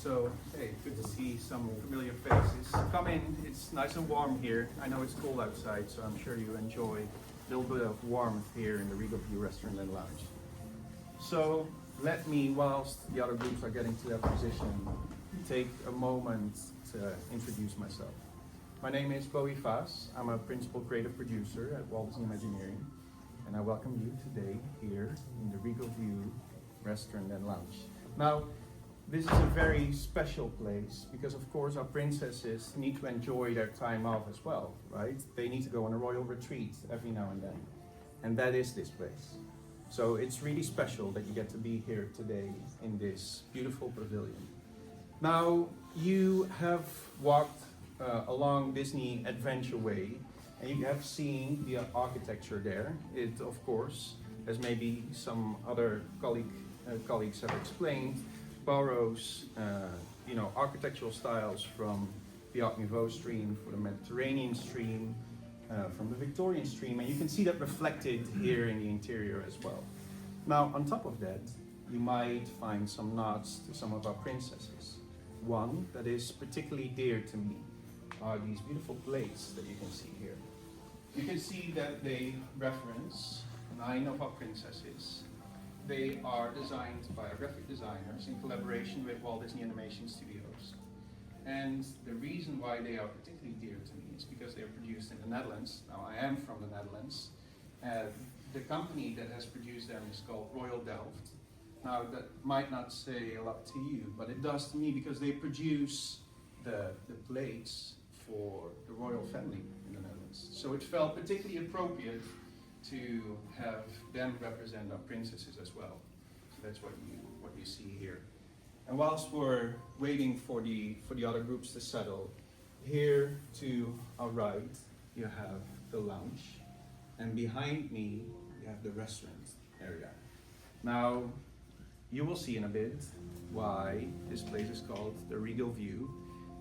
So, hey, good to see some familiar faces. Come in, it's nice and warm here. I know it's cold outside, so I'm sure you enjoy a little bit of warmth here in the Regal View Restaurant Lounge. So, let me, whilst the other groups are getting to their position, take a moment to introduce myself. My name is Bowie Faas. I'm a principal creative producer at Walt Disney Imagineering, and I welcome you today here in the Regal View Restaurant and Lounge. Now, this is a very special place because, of course, our princesses need to enjoy their time off as well, right? They need to go on a royal retreat every now and then, and that is this place. So it's really special that you get to be here today in this beautiful pavilion. Now, you have walked along Disney Adventure Way, and you have seen the architecture there. It, of course, as maybe some other colleagues have explained, borrows architectural styles from the Art Nouveau stream, from the Mediterranean stream, from the Victorian stream, and you can see that reflected here in the interior as well. Now, on top of that, you might find some nods to some of our princesses. One that is particularly dear to me are these beautiful plates that you can see here. You can see that they reference 9 of our princesses. They are designed by our graphic designers in collaboration with Walt Disney Animation Studios. And the reason why they are particularly dear to me is because they are produced in the Netherlands. Now, I am from the Netherlands. The company that has produced them is called Royal Delft. Now, that might not say a lot to you, but it does to me because they produce the plates for the royal family in the Netherlands. So it felt particularly appropriate to have them represent our princesses as well. So that's what you see here. And whilst we're waiting for the other groups to settle, here to our right you have the lounge, and behind me you have the restaurant area. Now you will see in a bit why this place is called the Regal View.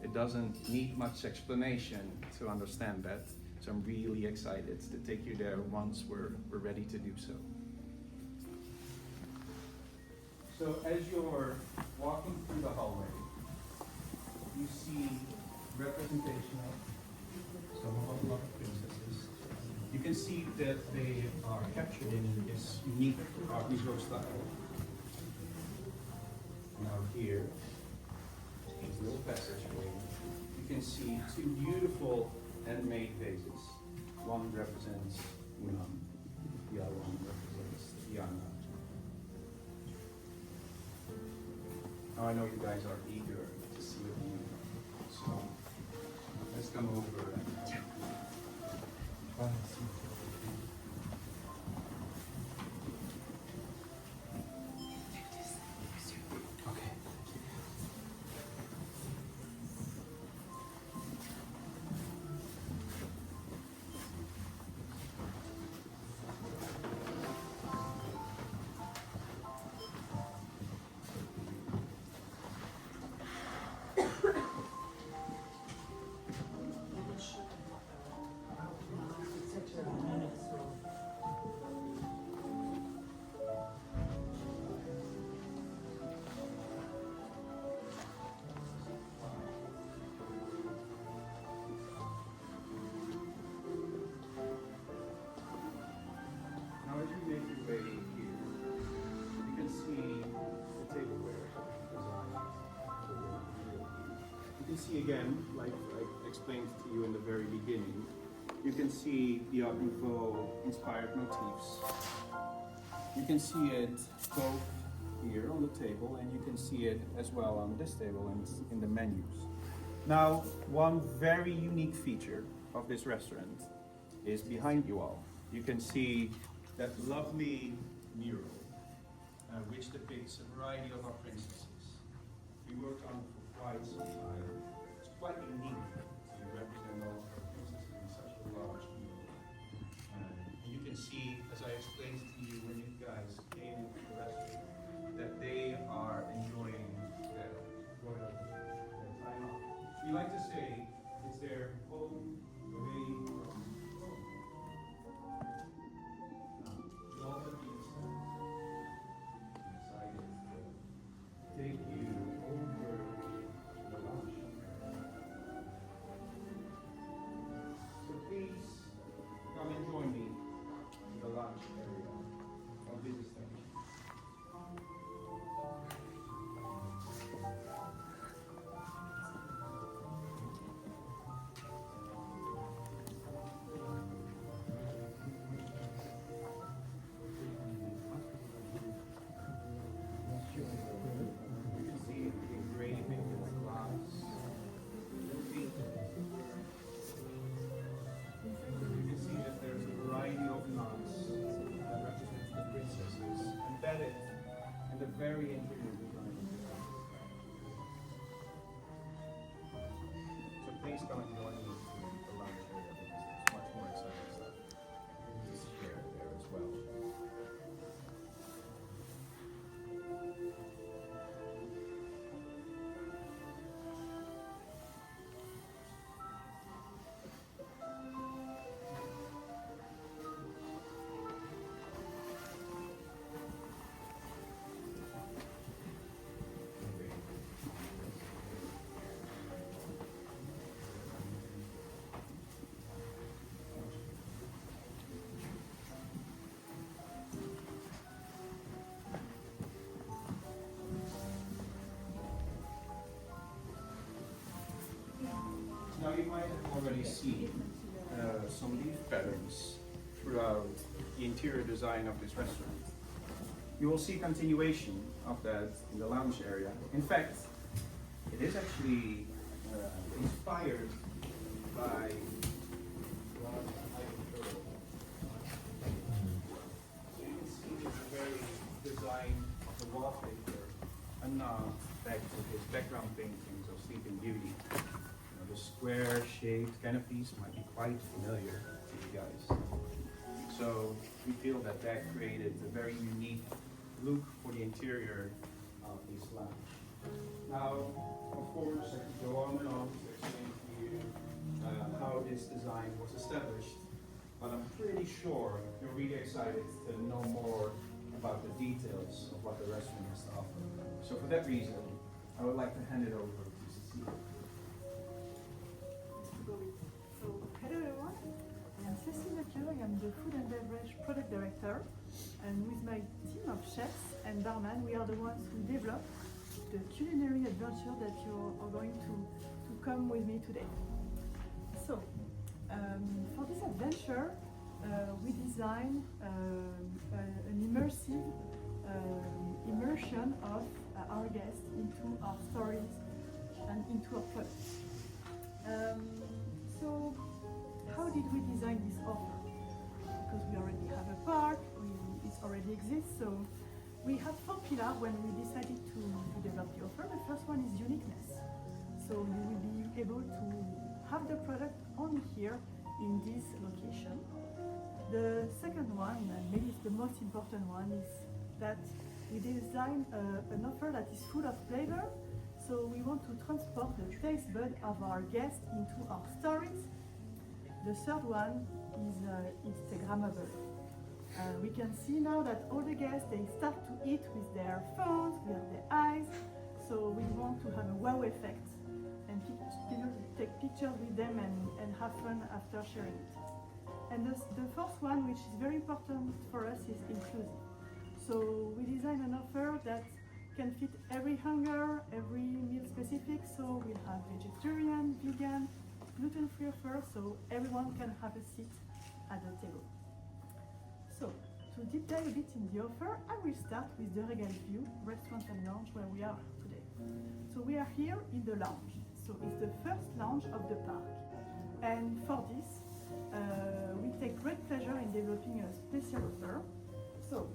It doesn't need much explanation to understand that. So I'm really excited to take you there once we're ready to do so. So as you're walking through the hallway, you see representation of some of our princesses. You can see that they are captured in this unique Art Nouveau style. Now here, this little passageway, you can see 2 beautiful handmade vases. One represents Mural, the other one represents Diana. Now I know you guys are eager to see the view, so let's come over and again, like I explained to you in the very beginning, you can see the Art Nouveau inspired motifs. You can see it both here on the table, and you can see it as well on this table and in the menus. Now, one very unique feature of this restaurant is behind you all. You can see that lovely mural, which depicts a variety of our princesses. We worked on it for quite some time. It's quite unique to represent all of our princesses in such a large mural. And you can see, as I explained to you when you guys came into the restaurant, that they are enjoying their time off. We like to say it's their home away from home. With all that being said, I'm excited to take you over very interior design. So please come and join me in the lounge area because there's much more exciting stuff to share there as well. Now you might have already seen some leaf patterns throughout the interior design of this restaurant. You will see continuation of that in the lounge area. In fact, it is actually inspired by so you can see there's a very design of the wallpaper and back to his background paintings of Sleeping Beauty. The square-shaped canopies might be quite familiar to you guys. So we feel that that created a very unique look for the interior of this lounge. Now, of course, I could go on and on to explain to you how this design was established, but I'm pretty sure you're really excited to know more about the details of what the restaurant has to offer. So for that reason, I would like to hand it over to Cecilia. So, hello everyone, I am Cecilia. I am the Food and Beverage Product Director, and with my team of chefs and barman, we are the ones who develop the culinary adventure that you are going to come with me today. So, for this adventure, we designed an immersive immersion of our guests into our stories and into our products. So, how did we design this offer? Because we already have a park, it already exists, so we had 4 pillars when we decided to develop the offer. The first one is uniqueness. So you will be able to have the product only here in this location. The second one, and maybe it's the most important one, is that we design an offer that is full of flavor. So we want to transport the taste bud of our guests into our stories. The third one is Instagrammable. We can see now that all the guests, they start to eat with their phones, with their eyes. So we want to have a wow effect and people take pictures with them and have fun after sharing it. And the fourth one, which is very important for us, is inclusive. So we design an offer that can fit every hunger, every meal specific. So we'll have vegetarian, vegan, gluten-free offer, so everyone can have a seat at the table. So to deep dive a bit in the offer, I will start with the Regal View Restaurant Lounge where we are today. So we are here in the lounge. So it's the first lounge of the park. And for this, we take great pleasure in developing a special offer. So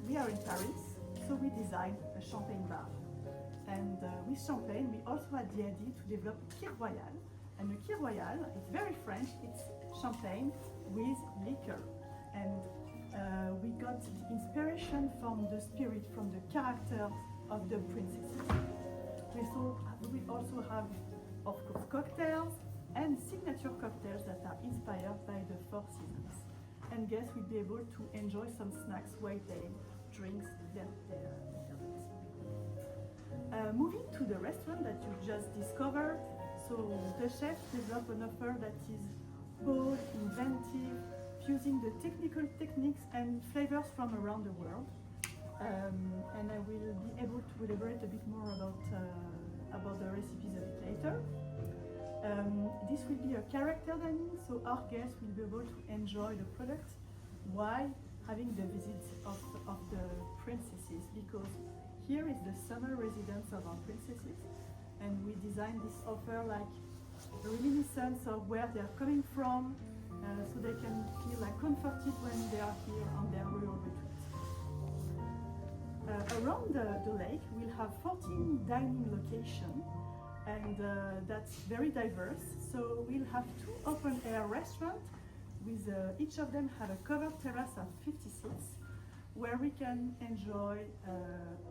we are in Paris, so we designed a champagne bar. And with champagne, we also had the idea to develop Kir Royal. And the Kir Royal, it's very French, it's champagne with liquor. And we got the inspiration from the spirit, from the character of the princesses. We also have, of course, cocktails and signature cocktails that are inspired by the 4 seasons. And guests will be able to enjoy some snacks while they drink their drinks. Moving to the restaurant that you just discovered, so the chef developed an offer that is bold, inventive, fusing the technical techniques and flavors from around the world. And I will be able to elaborate a bit more about the recipes a bit later. This will be a character dining, so our guests will be able to enjoy the product while having the visit of the princesses, because here is the summer residence of our princesses, and we designed this offer like a reminiscence of where they are coming from, so they can feel like comforted when they are here on their royal retreat. Around the lake, we'll have 14 dining locations, and that's very diverse. So we'll have 2 open-air restaurants, with each of them have a covered terrace of 50 seats, where we can enjoy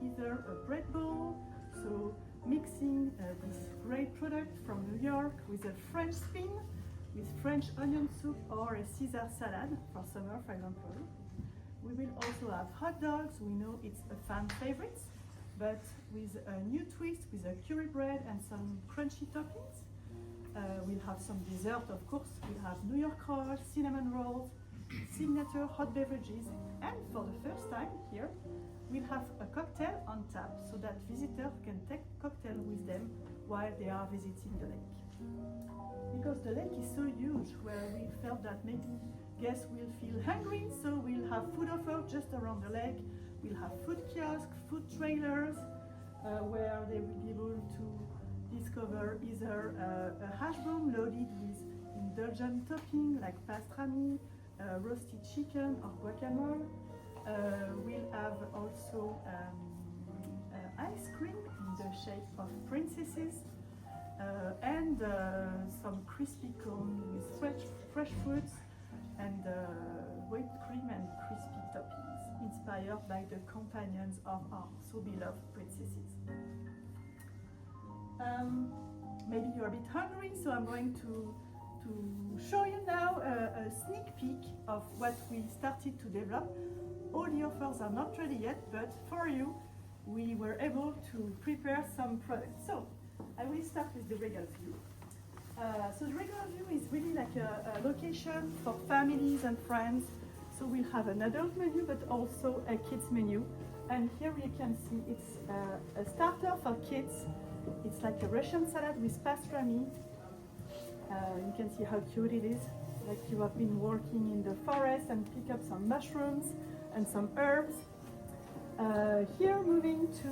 either a bread bowl, so mixing this great product from New York with a French spin, with French onion soup or a Caesar salad for summer, for example. We will also have hot dogs. We know it's a fan favorite, but with a new twist with a curry bread and some crunchy toppings. We'll have some dessert, of course. We'll have New York rolls, cinnamon rolls, signature hot beverages, and for the first time here, we'll have a cocktail on tap so that visitors can take cocktail with them while they are visiting the lake. Because the lake is so huge, where we felt that maybe guests will feel hungry, so we'll have food offer just around the lake. We'll have food kiosks, food trailers, where they will be able to discover either a hash brown loaded with indulgent topping like pastrami, roasted chicken or guacamole. We'll have also ice cream in the shape of princesses, and some crispy cone with fresh fruits and whipped cream and crispy toppings, inspired by the companions of our so beloved princesses. Maybe you're a bit hungry, so I'm going to show you now a sneak peek of what we started to develop. All the offers are not ready yet, but for you, we were able to prepare some products. So I will start with the Regal View. So the Regal View is really like a location for families and friends. So we'll have an adult menu, but also a kids menu. And here you can see it's a starter for kids. It's like a Russian salad with pastrami. You can see how cute it is. Like you have been working in the forest and pick up some mushrooms and some herbs. Here moving to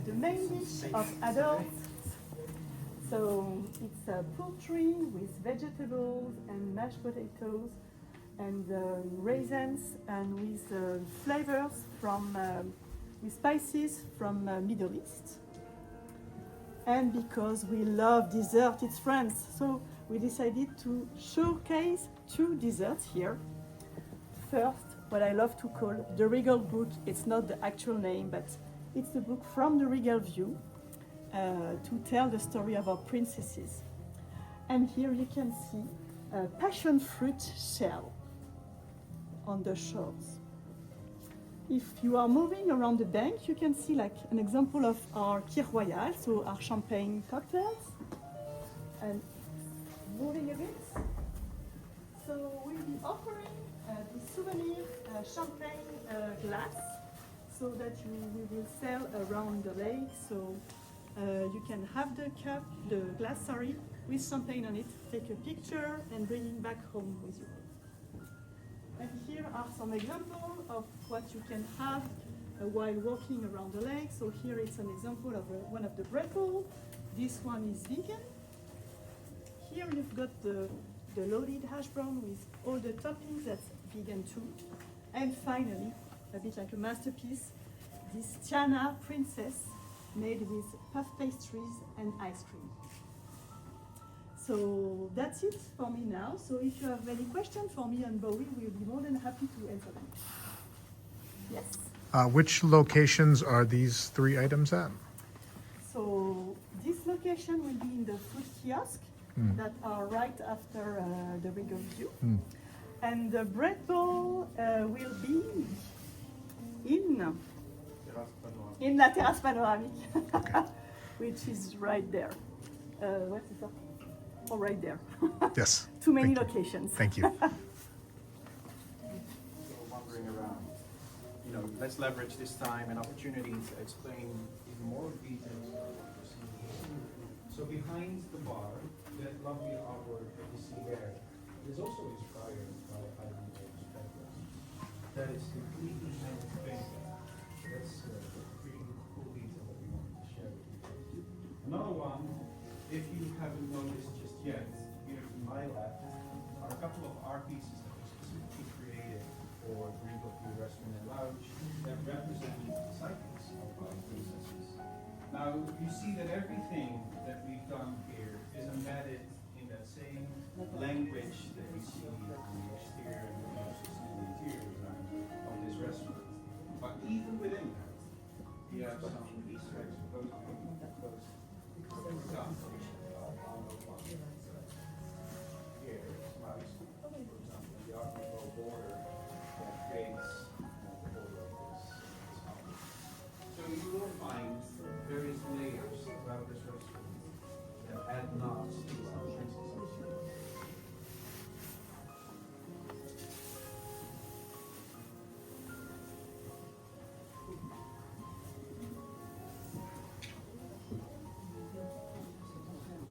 the main dish of adults. So it's a poultry with vegetables and mashed potatoes and raisins and with flavors from, with spices from Middle East. And because we love dessert, it's friends, so we decided to showcase 2 desserts here. First, what I love to call the Regal book. It's not the actual name, but it's the book from the Regal View to tell the story of our princesses. And here you can see a passion fruit shell on the shores. If you are moving around the bank, you can see like an example of our Kir Royal, so our champagne cocktails. And moving a bit, so we'll be offering the souvenir champagne glass, so that we will sell around the lake. So you can have the cup, the glass, sorry, with champagne on it, take a picture and bring it back home with you. And here are some examples of what you can have while walking around the lake. So here it's an example of one of the bread bowls. This one is vegan. Here you've got the loaded hash brown with all the toppings, that's vegan too. And finally, a bit like a masterpiece, this Tiana princess made with puff pastries and ice cream. So that's it for me now. So if you have any questions for me and Bowie, we'll be more than happy to answer them. Yes? Which locations are these 3 items at? So this location will be in the food kiosk that are right after the Regal View. And the bread bowl will be in La Terrasse Panoramique, Okay. which is right there. What is that? Oh, right there. Yes. Too many Thank you. locations. Thank you. So wandering around, you know, let's leverage this time and opportunity to explain even more details about what we're seeing here. So behind the bar, that lovely artwork that you see there is also inspired by Ivan Gold's painting. That is completely hand-painted. So that's a pretty cool detail that we wanted to share with you. Another one, if you haven't noticed just yet, here to my left are a couple of art pieces that were specifically created for the Regal View Restaurant Lounge that represent side You see that everything that we've done here is embedded in that same language that we see on the exterior and we also see in the interior design of